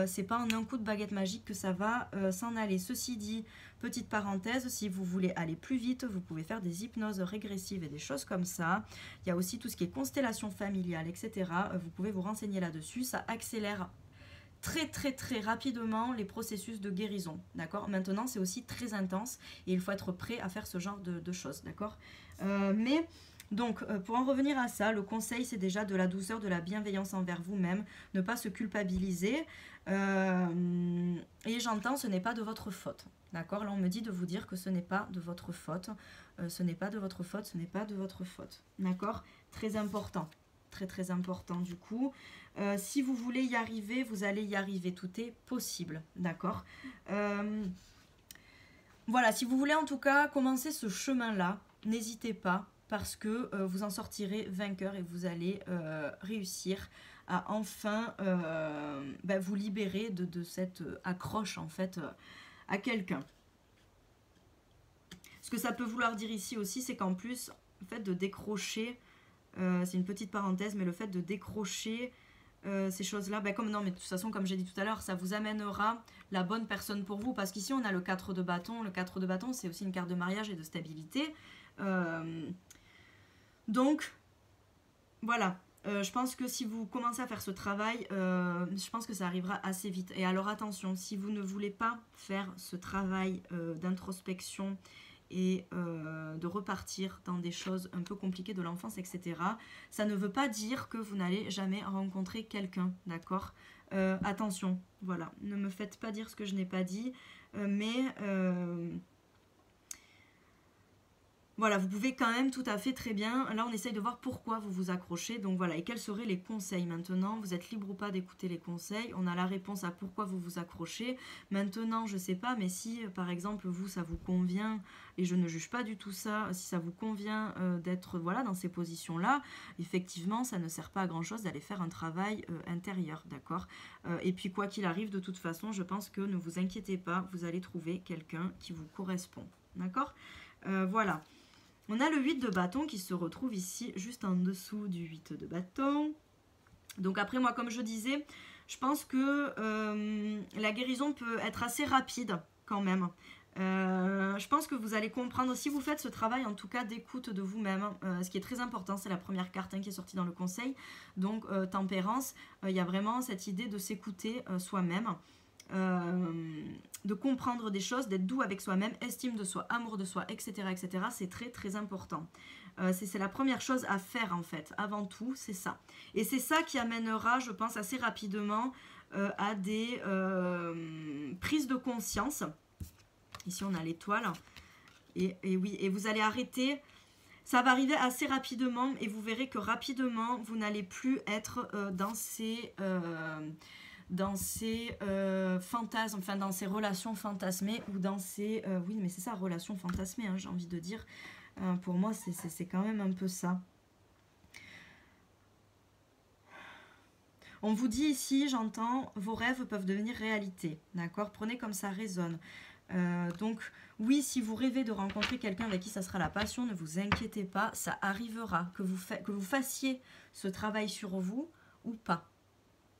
c'est pas en un coup de baguette magique que ça va s'en aller. Ceci dit, petite parenthèse, si vous voulez aller plus vite, vous pouvez faire des hypnoses régressives et des choses comme ça. Il y a aussi tout ce qui est constellation familiale, etc. Vous pouvez vous renseigner là-dessus, ça accélère très très très rapidement les processus de guérison, d'accord? Maintenant c'est aussi très intense et il faut être prêt à faire ce genre de choses, d'accord? Mais donc pour en revenir à ça, le conseil c'est déjà de la douceur, de la bienveillance envers vous-même, ne pas se culpabiliser et j'entends ce n'est pas de votre faute, d'accord? Là on me dit de vous dire que ce n'est pas de votre faute, ce n'est pas de votre faute, ce n'est pas de votre faute, d'accord? Très important. Très très important du coup. Si vous voulez y arriver, vous allez y arriver. Tout est possible, d'accord? Voilà, si vous voulez en tout cas commencer ce chemin-là, n'hésitez pas parce que vous en sortirez vainqueur et vous allez réussir à enfin vous libérer de cette accroche en fait à quelqu'un. Ce que ça peut vouloir dire ici aussi, c'est qu'en plus, le fait de décrocher... c'est une petite parenthèse, mais le fait de décrocher ces choses-là, mais de toute façon, comme j'ai dit tout à l'heure, ça vous amènera la bonne personne pour vous, parce qu'ici on a le 4 de bâton. Le 4 de bâton, c'est aussi une carte de mariage et de stabilité. Donc, voilà. Je pense que si vous commencez à faire ce travail, je pense que ça arrivera assez vite. Et alors attention, si vous ne voulez pas faire ce travail d'introspection et de repartir dans des choses un peu compliquées de l'enfance, etc. Ça ne veut pas dire que vous n'allez jamais rencontrer quelqu'un, d'accord? Attention, voilà, ne me faites pas dire ce que je n'ai pas dit, mais Voilà, vous pouvez quand même tout à fait très bien. Là, on essaye de voir pourquoi vous vous accrochez. Donc voilà, et quels seraient les conseils maintenant? Vous êtes libre ou pas d'écouter les conseils? On a la réponse à pourquoi vous vous accrochez. Maintenant, je sais pas, mais si par exemple vous, ça vous convient, et je ne juge pas du tout ça, si ça vous convient d'être voilà dans ces positions-là, effectivement, ça ne sert pas à grand-chose d'aller faire un travail intérieur, d'accord? Et puis quoi qu'il arrive, de toute façon, je pense que ne vous inquiétez pas, vous allez trouver quelqu'un qui vous correspond, d'accord? Voilà. On a le 8 de bâton qui se retrouve ici, juste en dessous du 8 de bâton. Donc après, moi, comme je disais, je pense que la guérison peut être assez rapide quand même. Je pense que vous allez comprendre, si vous faites ce travail en tout cas d'écoute de vous-même, ce qui est très important, c'est la première carte qui est sortie dans le conseil, donc tempérance, il y a vraiment cette idée de s'écouter soi-même. De comprendre des choses, d'être doux avec soi-même, estime de soi, amour de soi, etc. etc. C'est très très important. C'est la première chose à faire en fait, avant tout, c'est ça. Et c'est ça qui amènera, je pense, assez rapidement à des prises de conscience. Ici on a l'étoile. Et oui, et vous allez arrêter. Ça va arriver assez rapidement et vous verrez que rapidement, vous n'allez plus être dans ces fantasmes, enfin dans ces relations fantasmées ou dans ces... oui, mais c'est ça, relations fantasmées, hein, j'ai envie de dire. Pour moi, c'est quand même un peu ça. On vous dit ici, j'entends, vos rêves peuvent devenir réalité, d'accord? Prenez comme ça résonne. Donc, oui, si vous rêvez de rencontrer quelqu'un avec qui ça sera la passion, ne vous inquiétez pas, ça arrivera, que vous fassiez ce travail sur vous ou pas,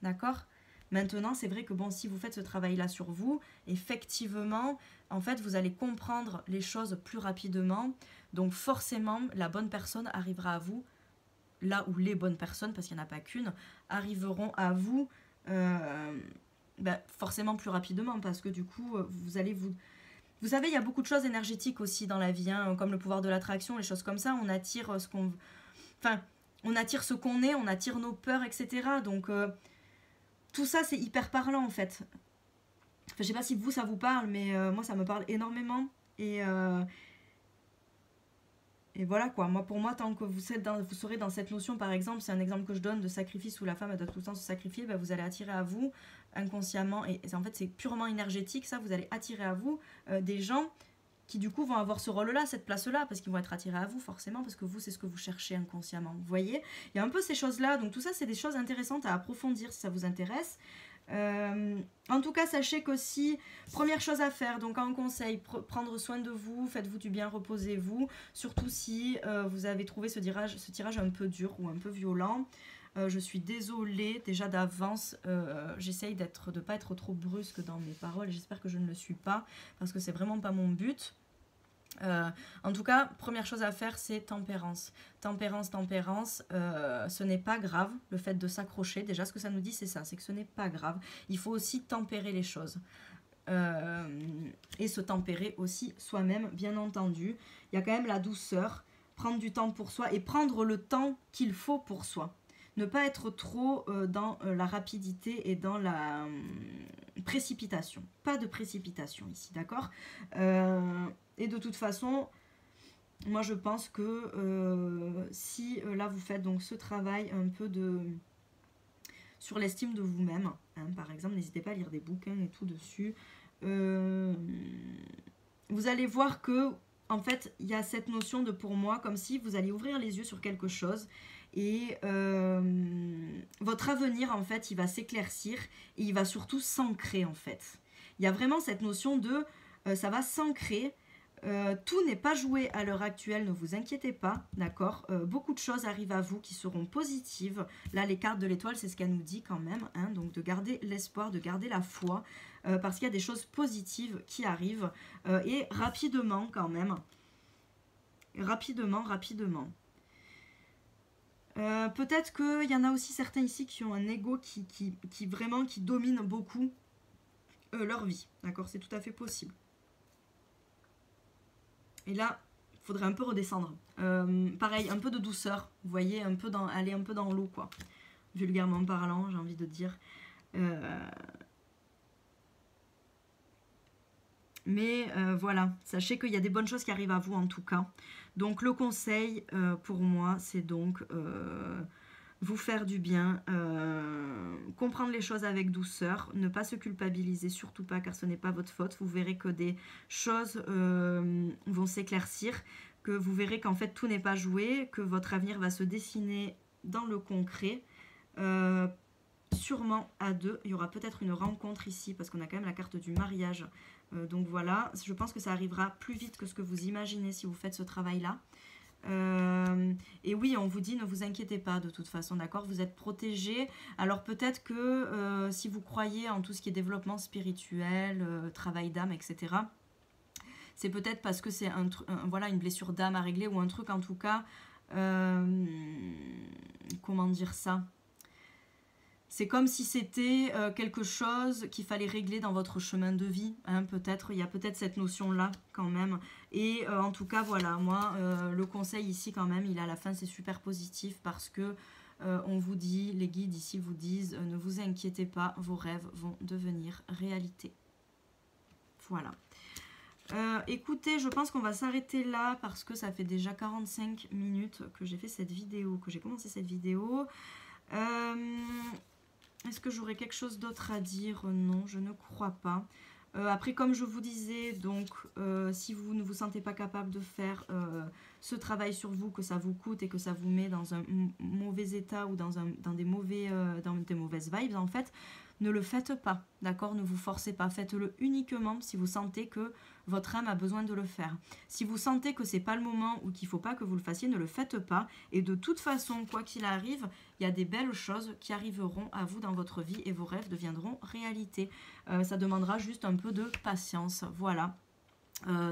d'accord? Maintenant, c'est vrai que bon, si vous faites ce travail-là sur vous, effectivement, en fait, vous allez comprendre les choses plus rapidement. Donc forcément, la bonne personne arrivera à vous, là où les bonnes personnes, parce qu'il n'y en a pas qu'une, arriveront à vous forcément plus rapidement, parce que du coup, vous allez vous... Vous savez, il y a beaucoup de choses énergétiques aussi dans la vie, hein, comme le pouvoir de l'attraction, les choses comme ça. On attire ce qu'on... Enfin, on attire ce qu'on est, on attire nos peurs, etc. Donc... tout ça, c'est hyper parlant en fait. Enfin, je sais pas si vous, ça vous parle, mais moi, ça me parle énormément. Et voilà quoi. Moi, pour moi, tant que vous serez dans cette notion, par exemple, c'est un exemple que je donne de sacrifice où la femme doit tout le temps se sacrifier, vous allez attirer à vous inconsciemment. Et en fait, c'est purement énergétique, ça. Vous allez attirer à vous des gens qui du coup vont avoir ce rôle-là, cette place-là, parce qu'ils vont être attirés à vous forcément, parce que vous, c'est ce que vous cherchez inconsciemment. Vous voyez, il y a un peu ces choses-là, donc tout ça, c'est des choses intéressantes à approfondir si ça vous intéresse. En tout cas, sachez qu'aussi, première chose à faire, donc un conseil, prendre soin de vous, faites-vous du bien, reposez-vous, surtout si vous avez trouvé ce tirage un peu dur ou un peu violent. Je suis désolée déjà d'avance, j'essaye de ne pas être trop brusque dans mes paroles, j'espère que je ne le suis pas, parce que c'est vraiment pas mon but. En tout cas, première chose à faire, c'est tempérance. Tempérance, ce n'est pas grave, le fait de s'accrocher. Déjà, ce que ça nous dit, c'est ça, c'est que ce n'est pas grave. Il faut aussi tempérer les choses. Et se tempérer aussi soi-même, bien entendu. Il y a quand même la douceur, prendre du temps pour soi et prendre le temps qu'il faut pour soi. Ne pas être trop dans la rapidité et dans la précipitation. Pas de précipitation ici, d'accord? Et de toute façon, moi je pense que si là vous faites donc ce travail un peu sur l'estime de vous-même, hein, par exemple, n'hésitez pas à lire des bouquins et tout dessus. Vous allez voir que en fait il y a cette notion de pour moi comme si vous alliez ouvrir les yeux sur quelque chose et votre avenir en fait il va s'éclaircir et il va surtout s'ancrer en fait. Il y a vraiment cette notion de ça va s'ancrer. Tout n'est pas joué à l'heure actuelle, ne vous inquiétez pas, d'accord? Beaucoup de choses arrivent à vous qui seront positives. Là, les cartes de l'étoile, c'est ce qu'elle nous dit quand même, hein, donc de garder l'espoir, de garder la foi, parce qu'il y a des choses positives qui arrivent, et rapidement quand même. Rapidement. Peut-être qu'il y en a aussi certains ici qui ont un ego qui vraiment qui domine beaucoup leur vie, d'accord? C'est tout à fait possible. Et là, il faudrait un peu redescendre. Pareil, un peu de douceur. Vous voyez, aller un peu dans l'eau, quoi. Vulgairement parlant, j'ai envie de dire. Mais voilà, sachez qu'il y a des bonnes choses qui arrivent à vous en tout cas. Donc le conseil pour moi, c'est donc vous faire du bien, comprendre les choses avec douceur, ne pas se culpabiliser, surtout pas, car ce n'est pas votre faute. Vous verrez que des choses vont s'éclaircir, que vous verrez qu'en fait tout n'est pas joué, que votre avenir va se dessiner dans le concret. Sûrement à deux, il y aura peut-être une rencontre ici, parce qu'on a quand même la carte du mariage. Donc voilà, je pense que ça arrivera plus vite que ce que vous imaginez si vous faites ce travail-là. Et oui, on vous dit ne vous inquiétez pas de toute façon, d'accord, vous êtes protégés. Alors peut-être que si vous croyez en tout ce qui est développement spirituel, travail d'âme, etc., c'est peut-être parce que c'est voilà, une blessure d'âme à régler ou un truc en tout cas, comment dire ça, c'est comme si c'était quelque chose qu'il fallait régler dans votre chemin de vie, hein, peut-être, il y a peut-être cette notion-là quand même. Et en tout cas, voilà, moi, le conseil ici quand même, il est à la fin, c'est super positif parce que on vous dit, les guides ici vous disent, ne vous inquiétez pas, vos rêves vont devenir réalité. Voilà. Écoutez, je pense qu'on va s'arrêter là parce que ça fait déjà 45 minutes que j'ai fait cette vidéo, que j'ai commencé cette vidéo. Est-ce que j'aurais quelque chose d'autre à dire? Non, je ne crois pas. Après, comme je vous disais, donc, si vous ne vous sentez pas capable de faire ce travail sur vous, que ça vous coûte et que ça vous met dans un mauvais état ou dans des mauvaises vibes, en fait, ne le faites pas, d'accord? Ne vous forcez pas. Faites-le uniquement si vous sentez que votre âme a besoin de le faire. Si vous sentez que c'est pas le moment ou qu'il faut pas que vous le fassiez, ne le faites pas. Et de toute façon, quoi qu'il arrive, il y a des belles choses qui arriveront à vous dans votre vie et vos rêves deviendront réalité. Ça demandera juste un peu de patience. Voilà.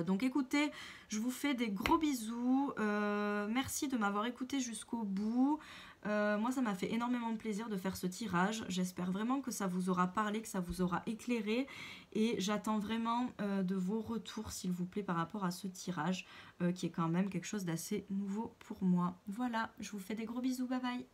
Donc écoutez, je vous fais des gros bisous. Merci de m'avoir écouté jusqu'au bout. Moi, ça m'a fait énormément plaisir de faire ce tirage. J'espère vraiment que ça vous aura parlé, que ça vous aura éclairé. Et j'attends vraiment de vos retours, s'il vous plaît, par rapport à ce tirage, qui est quand même quelque chose d'assez nouveau pour moi. Voilà, je vous fais des gros bisous. Bye bye.